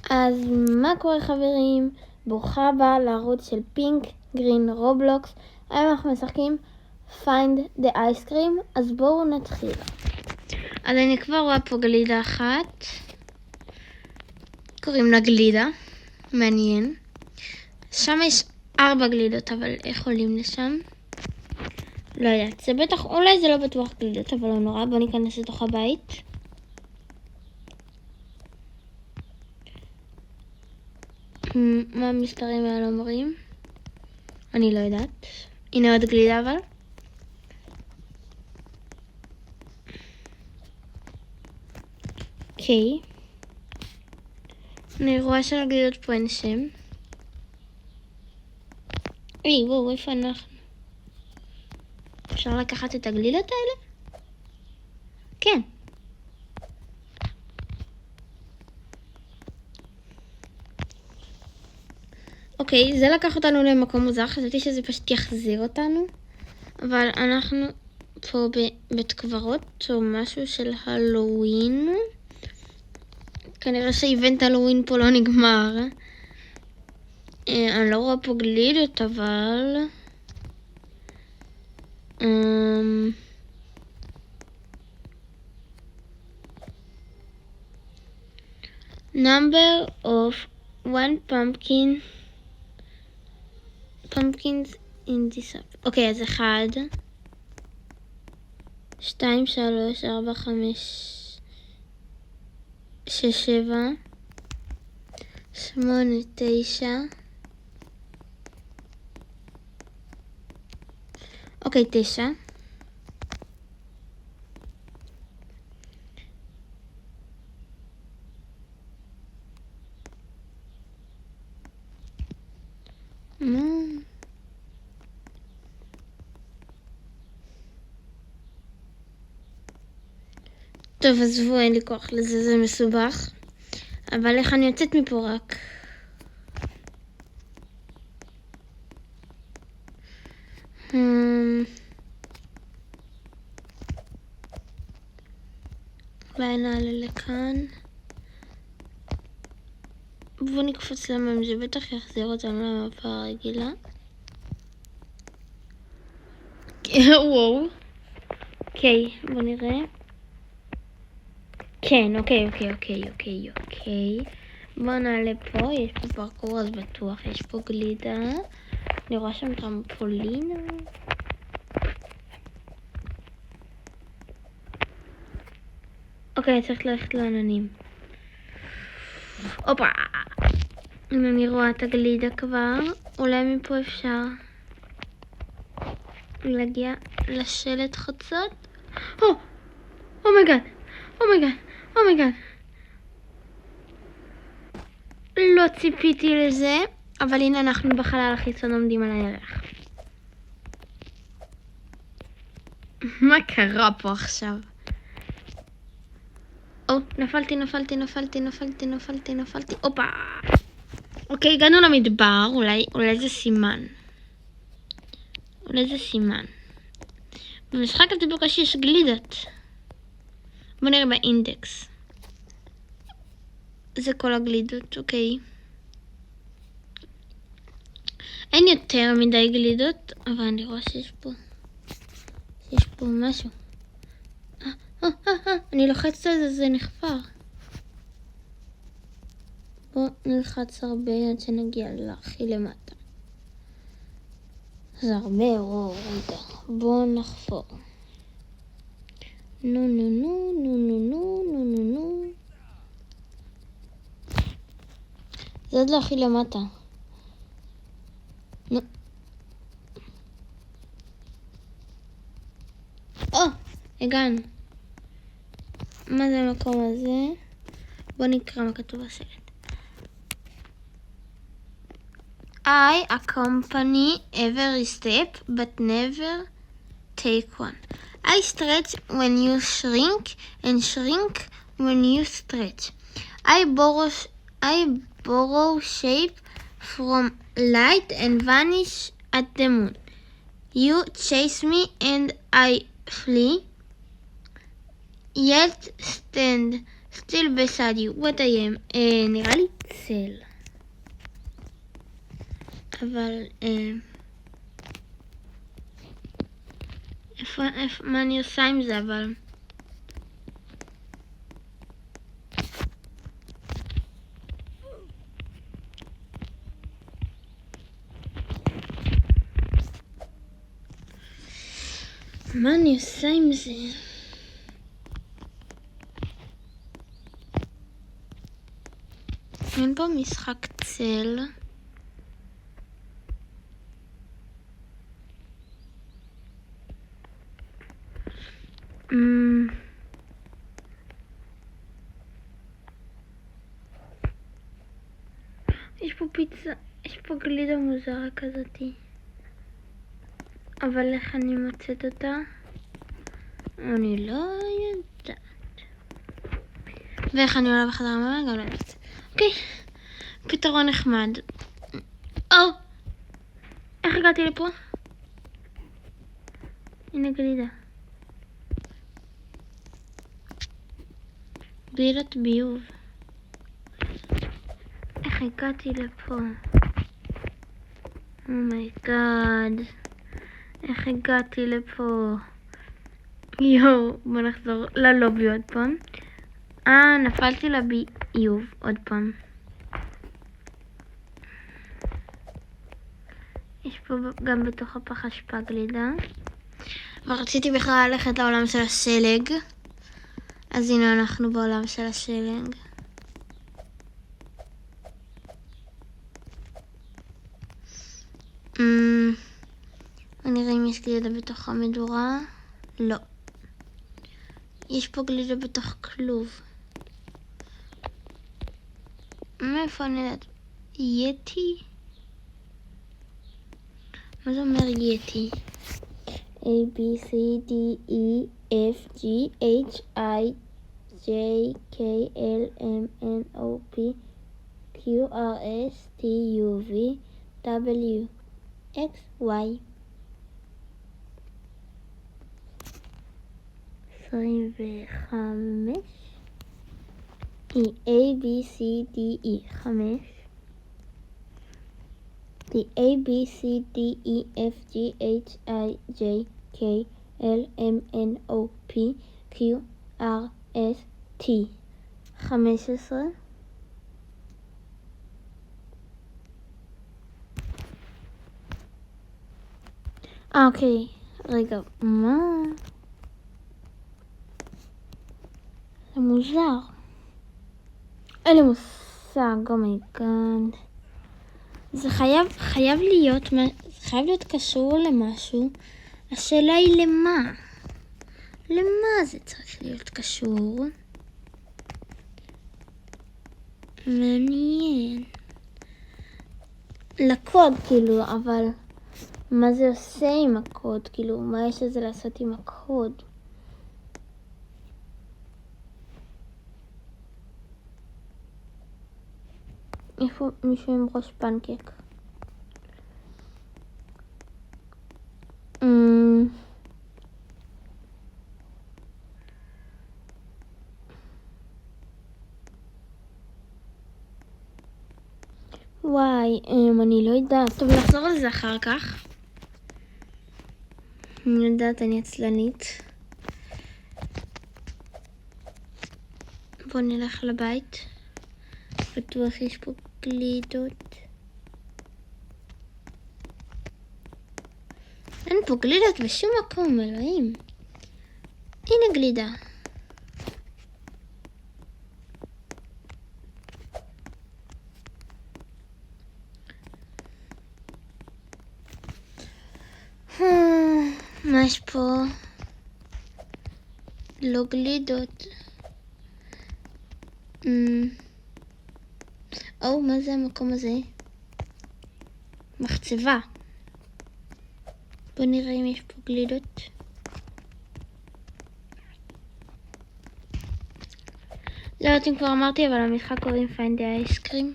אז מה קורה חברים? ברוכה הבאה לערוץ של פינק גרין רובלוקס. היום אנחנו משחקים Find the Ice Cream, אז בואו נתחיל. אז אני כבר רואה פה גלידה אחת, קוראים לה גלידה, מעניין. שם יש 4 גלידות, אבל איך עולים לשם? לא יודעת, זה בטח, אולי זה לא בטוח גלידות, אבל לא נורא. בואו ניכנס לתוך הבית. מה המספרים האלה אומרים? אני לא יודעת. הנה עוד גלידה אבל. אוקיי. אני רואה שלגלידות פה אין שם. וואו, איפה אנחנו? אפשר לקחת את הגלידות האלה? כן. אוקיי, זה לקח אותנו למקום מוזר, חשבתי שזה פשוט יחזיר אותנו. אבל אנחנו פה בבית קברות או משהו של הלואוין. כנראה שאיבנט הלואוין פה לא נגמר. אני לא רואה פה גלידות, אבל... number of 1 pumpkins in this up. אוקיי, אז 1 2 3 4 5 6 7 8 9. אוקיי, 9. טוב, עזבו, אין לי כוח לזה, זה מסובך. אבל איך אני יוצאת מפה רק? אולי נעלה לכאן. בואו נקפוץ למים, זה בטח יחזיר אותנו למפה הרגילה. וואו. אוקיי, בואו נראה. כן, אוקיי. בואו נעלה פה, יש פה פרקור, אז בטוח יש פה גלידה. אני רואה שם טרמפולינה. אוקיי, צריך ללכת לעננים. הופה! אני רואה את הגלידה כבר. אולי מפה אפשר להגיע לשלט חוצות. אומייגאד. לא ציפיתי לזה, אבל הנה אנחנו בחלל החיצון עומדים על הירח. מה קרה פה עכשיו? נפלתי. הופה. אוקיי, הגענו למדבר, אולי זה סימן. במשחק הזה בקושי יש גלידות. בוא נראה באינדקס. זה כל הגלידות, אוקיי. אין יותר מדי גלידות, אבל אני רואה שיש פה משהו. אני לוחצת על זה נחפר. בוא נלחץ הרבה עד שנגיע להכי למטה. זה הרבה, רגע. בוא נחפור. נו. זה עוד לא הכי למטה. נו. הגענו. מה זה המקום הזה? בוא נקרא מה כתוב בסרט. I accompany every step but never take one. I stretch when you shrink and shrink when you stretch. I borrow shape from light and vanish at the moon. You chase me and I flee, yet stand still beside you, what I am, נראה לי צל. אבל, מה אני עושה עם זה, אבל? מה אני עושה עם זה? אין פה משחק צל. יש פה פיצה, יש פה גלידה מוזרה כזאתי. אבל איך אני מוצאת אותה? אני לא יודעת. ואיך אני עולה בחדר המאמן? גם לא יודעת. אוקיי, פתרון נחמד. איך הגעתי לפה? הנה גלידה. גלידת ביוב. איך הגעתי לפה? אומייגאד. איך הגעתי לפה? יואו, בוא נחזור ללובי עוד פעם. נפלתי לביוב עוד פעם. יש פה גם בתוך הפח אשפה גלידה. ורציתי בכלל ללכת לעולם של השלג. אז הנה אנחנו בעולם של השלג. נראה אם יש גלידה בתוך המדורה. לא. יש פה גלידה בתוך כלוב. מאיפה אני יודעת? יתי? מה זה אומר יתי? A, B, C, D, E, F, G, H, I, J, K, L, M, N, O, P, Q, R, S, T, U, V, W, X, Y. 25. E, A, B, C, D, E, 5. The A, B, C, D, E, F, G, H, I, J, K, L, M, N, O, P, Q, R, S, T. 15. אוקיי, רגע, מה? זה מוזר. אין לי מושג, אומייגאד. זה חייב להיות קשור למשהו. השאלה היא למה? למה זה צריך להיות קשור? מעניין. לקוד כאילו, אבל מה זה עושה עם הקוד? כאילו, מה יש לזה לעשות עם הקוד? איפה מישהו עם ראש פנקק? וואי, אני לא יודעת. טוב, נחזור על זה אחר כך. אני יודעת, אני עצלנית. בוא נלך לבית. בטוח יש פה גלידות. אין פה גלידות בשום מקום, אלוהים. הנה גלידה. מה יש פה? לא גלידות. מה זה המקום הזה? מחצבה. בוא נראה אם יש פה גלידות. לא יודעת אם כבר אמרתי, אבל המשחק קוראים Find the Ice Cream.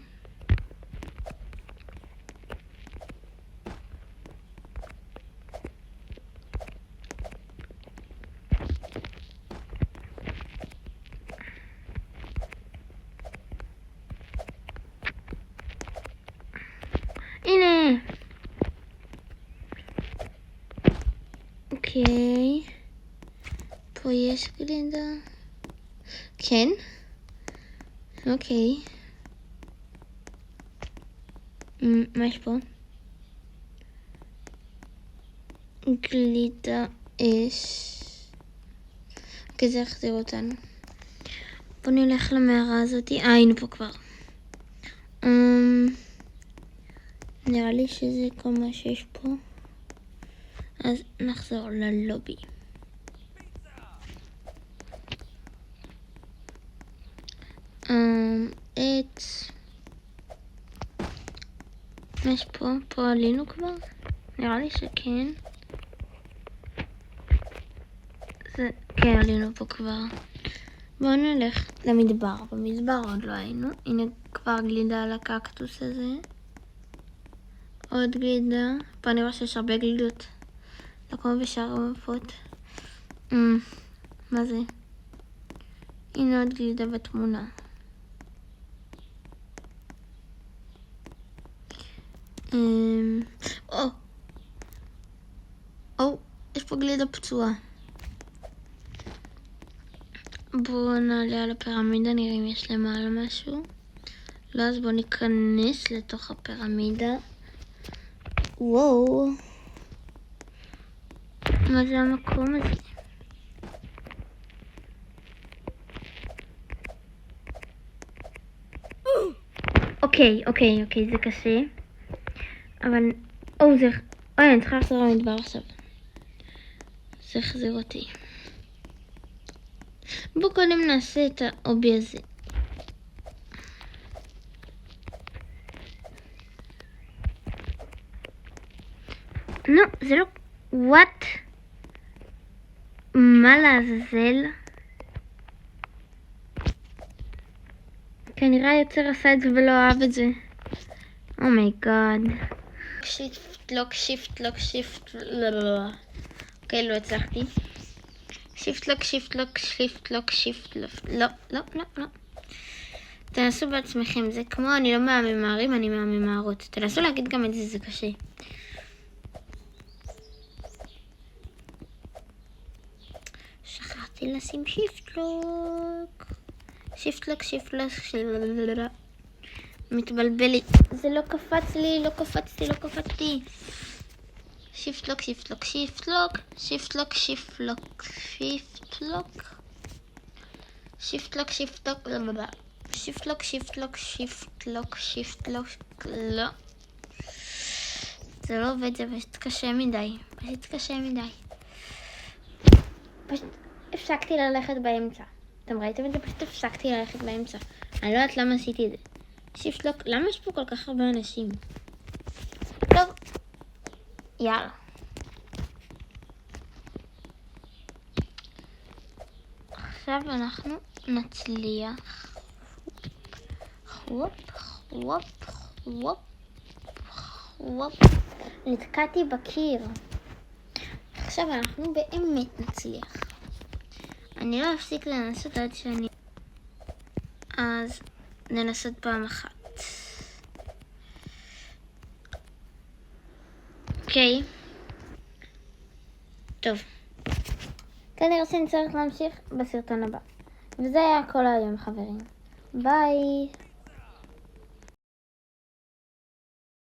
פה יש גלידה? כן? אוקיי. מה יש פה? גלידה אש. אוקיי, זה יחזיר אותנו. בוא נלך למערה הזאת. היינו פה כבר. נראה לי שזה כל מה שיש פה. אז נחזור ללובי. עץ. מה יש פה? פה עלינו כבר? נראה לי שכן. כן, עלינו פה כבר. בואו נלך למדבר. במדבר עוד לא היינו. הנה כבר גלידה על הקקטוס הזה. עוד גלידה. פה אני רואה שיש הרבה גלידות. לא כמו בשאר המפות. מה זה? הנה עוד גלידה בתמונה. יש פה גלידה פצועה. בואו נעלה על הפירמידה, נראה אם יש למעלה משהו. לא, אז בואו ניכנס לתוך הפירמידה. וואו. מה זה המקום הזה? אוקיי, זה קשה. אבל... אני צריכה לחזור למדבר עכשיו. זה יחזיר אותי. בואו קודם נעשה את האובי הזה. לא, זה לא... וואט? מה לעזאזל? כנראה היוצר עשה את זה ולא אהב את זה. אומייגאד. שיפט לוק. אוקיי, לא הצלחתי. שיפט לוק. לא. תנסו בעצמכם, זה כמו אני לא מהממהרים, אני מהממהרות. תנסו להגיד גם את זה, זה קשה. שכחתי לשים שיפט לוק. מתבלבלי. זה לא קפץ לי, לא קפצתי. שיפט לוק. לא. זה לא עובד, זה פשוט קשה מדי. פשוט הפסקתי ללכת באמצע. אתם ראיתם את זה? פשוט הפסקתי ללכת באמצע. אני לא יודעת למה עשיתי את זה. שיפט לוק. למה יש פה כל כך הרבה אנשים? טוב. יאללה. עכשיו אנחנו נצליח. וופ. נתקעתי בקיר. עכשיו אנחנו באמת נצליח. אני לא אפסיק לנסות עד שאני... אז ננסות פעם אחת. אוקיי. טוב. כנראה שנצטרך להמשיך בסרטון הבא. וזה היה כל היום, חברים. ביי.